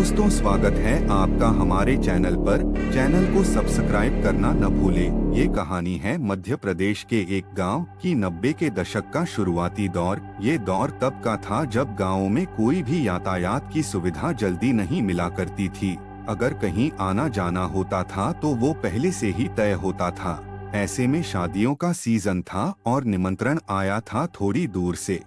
दोस्तों, स्वागत है आपका हमारे चैनल पर। चैनल को सब्सक्राइब करना न भूलें। ये कहानी है मध्य प्रदेश के एक गांव की 90 के दशक का शुरुआती दौर। ये दौर तब का था जब गांवों में कोई भी यातायात की सुविधा जल्दी नहीं मिला करती थी। अगर कहीं आना जाना होता था तो वो पहले से ही तय होता था। ऐसे में शादियों का सीजन था और निमंत्रण आया था थोड़ी दूर से।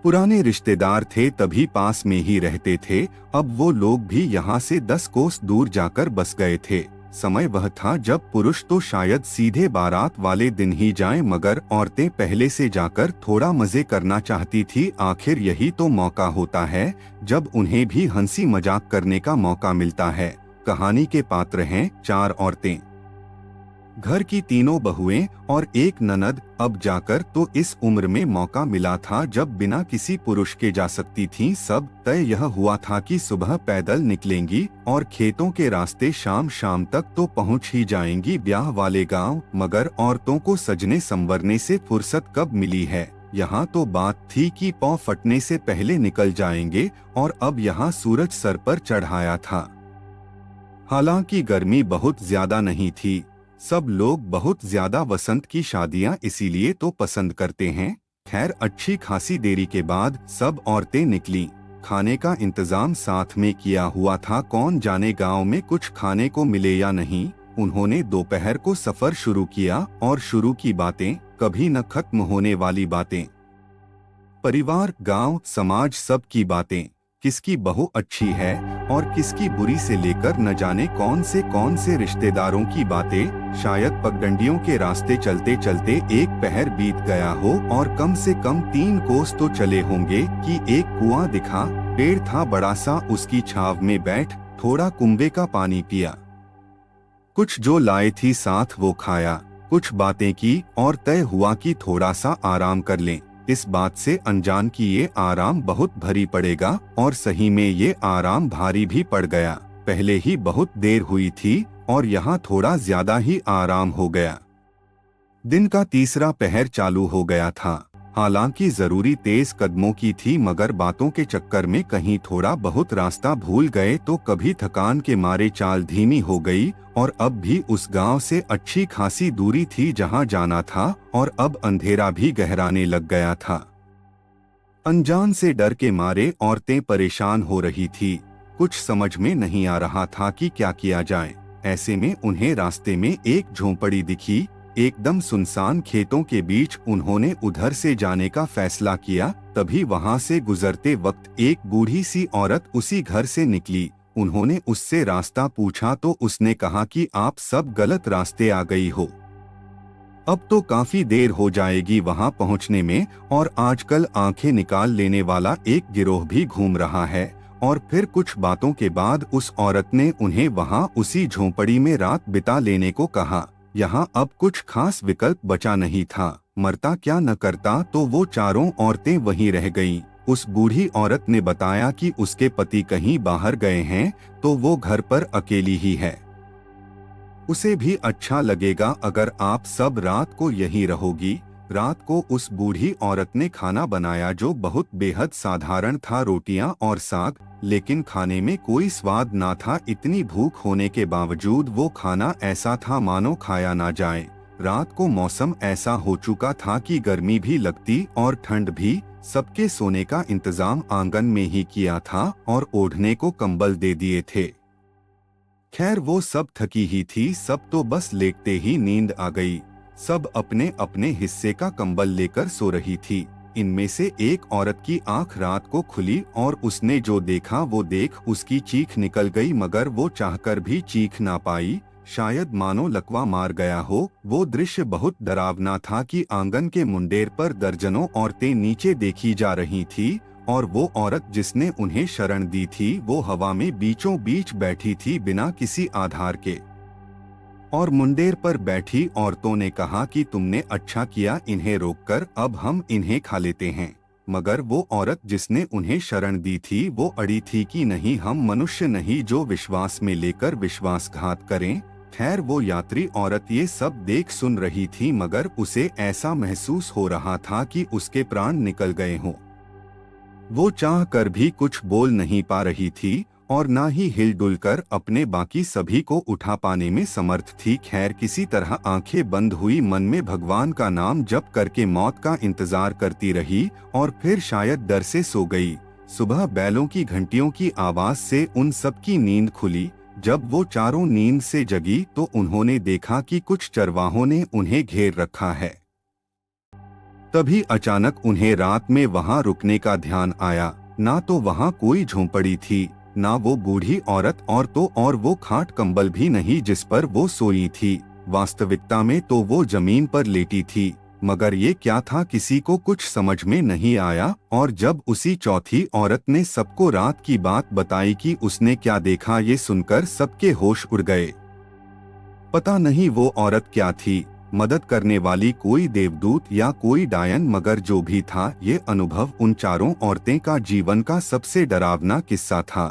पुराने रिश्तेदार थे, तभी पास में ही रहते थे। अब वो लोग भी यहाँ से 10 कोस दूर जाकर बस गए थे। समय वह था जब पुरुष तो शायद सीधे बारात वाले दिन ही जाएं, मगर औरतें पहले से जाकर थोड़ा मजे करना चाहती थी। आखिर यही तो मौका होता है जब उन्हें भी हंसी मजाक करने का मौका मिलता है। कहानी के पात्र हैं 4 औरतें, घर की तीनों बहुएं और एक ननद। अब जाकर तो इस उम्र में मौका मिला था जब बिना किसी पुरुष के जा सकती थीं। सब तय यह हुआ था कि सुबह पैदल निकलेंगी और खेतों के रास्ते शाम शाम तक तो पहुंच ही जाएंगी ब्याह वाले गांव। मगर औरतों को सजने संवरने से फुर्सत कब मिली है। यहाँ तो बात थी कि पौ फटने से पहले निकल जाएंगे, और अब यहाँ सूरज सर पर चढ़ाया था। हालांकि गर्मी बहुत ज्यादा नहीं थी। सब लोग बहुत ज्यादा वसंत की शादियां इसीलिए तो पसंद करते हैं। खैर, अच्छी खासी देरी के बाद सब औरतें निकलीं। खाने का इंतजाम साथ में किया हुआ था। कौन जाने गांव में कुछ खाने को मिले या नहीं। उन्होंने दोपहर को सफर शुरू किया और शुरू की बातें कभी न खत्म होने वाली बातें। परिवार, गांव, समाज, सब की बातें। किसकी बहू अच्छी है और किसकी बुरी से लेकर न जाने कौन से रिश्तेदारों की बातें। शायद पगडंडियों के रास्ते चलते चलते एक पहर बीत गया हो और कम से कम 3 कोस तो चले होंगे कि एक कुआं दिखा। पेड़ था बड़ा सा, उसकी छाव में बैठ थोड़ा कुंबे का पानी पिया। कुछ जो लाई थी साथ वो खाया, कुछ बातें की और तय हुआ कि थोड़ा सा आराम कर लें। इस बात से अनजान कि ये आराम बहुत भारी पड़ेगा, और सही में ये आराम भारी भी पड़ गया। पहले ही बहुत देर हुई थी और यहाँ थोड़ा ज्यादा ही आराम हो गया। दिन का तीसरा पहर चालू हो गया था। हालांकि जरूरी तेज कदमों की थी, मगर बातों के चक्कर में कहीं थोड़ा बहुत रास्ता भूल गए तो कभी थकान के मारे चाल धीमी हो गई। और अब भी उस गांव से अच्छी खासी दूरी थी जहां जाना था, और अब अंधेरा भी गहराने लग गया था। अनजान से डर के मारे औरतें परेशान हो रही थी। कुछ समझ में नहीं आ रहा था कि क्या किया जाए। ऐसे में उन्हें रास्ते में एक झोंपड़ी दिखी। एकदम सुनसान खेतों के बीच उन्होंने उधर से जाने का फैसला किया। तभी वहां से गुजरते वक्त एक बूढ़ी सी औरत उसी घर से निकली। उन्होंने उससे रास्ता पूछा तो उसने कहा कि आप सब गलत रास्ते आ गई हो। अब तो काफी देर हो जाएगी वहां पहुंचने में, और आजकल आंखें निकाल लेने वाला एक गिरोह भी घूम रहा है। और फिर कुछ बातों के बाद उस औरत ने उन्हें वहां उसी झोंपड़ी में रात बिता लेने को कहा। यहाँ अब कुछ खास विकल्प बचा नहीं था। मरता क्या न करता, तो वो चारों औरतें वहीं रह गईं। उस बूढ़ी औरत ने बताया कि उसके पति कहीं बाहर गए हैं, तो वो घर पर अकेली ही है। उसे भी अच्छा लगेगा अगर आप सब रात को यहीं रहोगी। रात को उस बूढ़ी औरत ने खाना बनाया जो बहुत बेहद साधारण था, रोटियां और साग। लेकिन खाने में कोई स्वाद ना था। इतनी भूख होने के बावजूद वो खाना ऐसा था मानो खाया ना जाए। रात को मौसम ऐसा हो चुका था कि गर्मी भी लगती और ठंड भी। सबके सोने का इंतजाम आंगन में ही किया था और ओढ़ने को कंबल दे दिए थे। खैर, वो सब थकी ही थी। सब तो बस लेटते ही नींद आ गई। सब अपने अपने हिस्से का कंबल लेकर सो रही थी। इनमें से एक औरत की आंख रात को खुली और उसने जो देखा वो देख उसकी चीख निकल गई, मगर वो चाहकर भी चीख ना पाई। शायद मानो लकवा मार गया हो। वो दृश्य बहुत डरावना था कि आंगन के मुंडेर पर दर्जनों औरतें नीचे देखी जा रही थी, और वो औरत जिसने उन्हें शरण दी थी वो हवा में बीचों बीच बैठी थी बिना किसी आधार के। और मुंडेर पर बैठी औरतों ने कहा कि तुमने अच्छा किया इन्हें रोककर, अब हम इन्हें खा लेते हैं। मगर वो औरत जिसने उन्हें शरण दी थी वो अड़ी थी कि नहीं, हम मनुष्य नहीं जो विश्वास में लेकर विश्वासघात करें। खैर, वो यात्री औरत ये सब देख सुन रही थी, मगर उसे ऐसा महसूस हो रहा था कि उसके प्राण निकल गए हों। वो चाह कर भी कुछ बोल नहीं पा रही थी और ना ही हिलडुल कर अपने बाकी सभी को उठा पाने में समर्थ थी। खैर किसी तरह आंखें बंद हुई, मन में भगवान का नाम जप करके मौत का इंतजार करती रही और फिर शायद डर से सो गई। सुबह बैलों की घंटियों की आवाज से उन सबकी नींद खुली। जब वो चारों नींद से जगी तो उन्होंने देखा कि कुछ चरवाहों ने उन्हें घेर रखा है। तभी अचानक उन्हें रात में वहां रुकने का ध्यान आया। ना तो वहां कोई झोंपड़ी थी, ना वो बूढ़ी औरत, और वो खाट कंबल भी नहीं जिस पर वो सोई थी। वास्तविकता में तो वो जमीन पर लेटी थी। मगर ये क्या था, किसी को कुछ समझ में नहीं आया। और जब उसी चौथी औरत ने सबको रात की बात बताई कि उसने क्या देखा, ये सुनकर सबके होश उड़ गए। पता नहीं वो औरत क्या थी, मदद करने वाली कोई देवदूत या कोई डायन, मगर जो भी था, ये अनुभव उन चारों औरतें का जीवन का सबसे डरावना किस्सा था।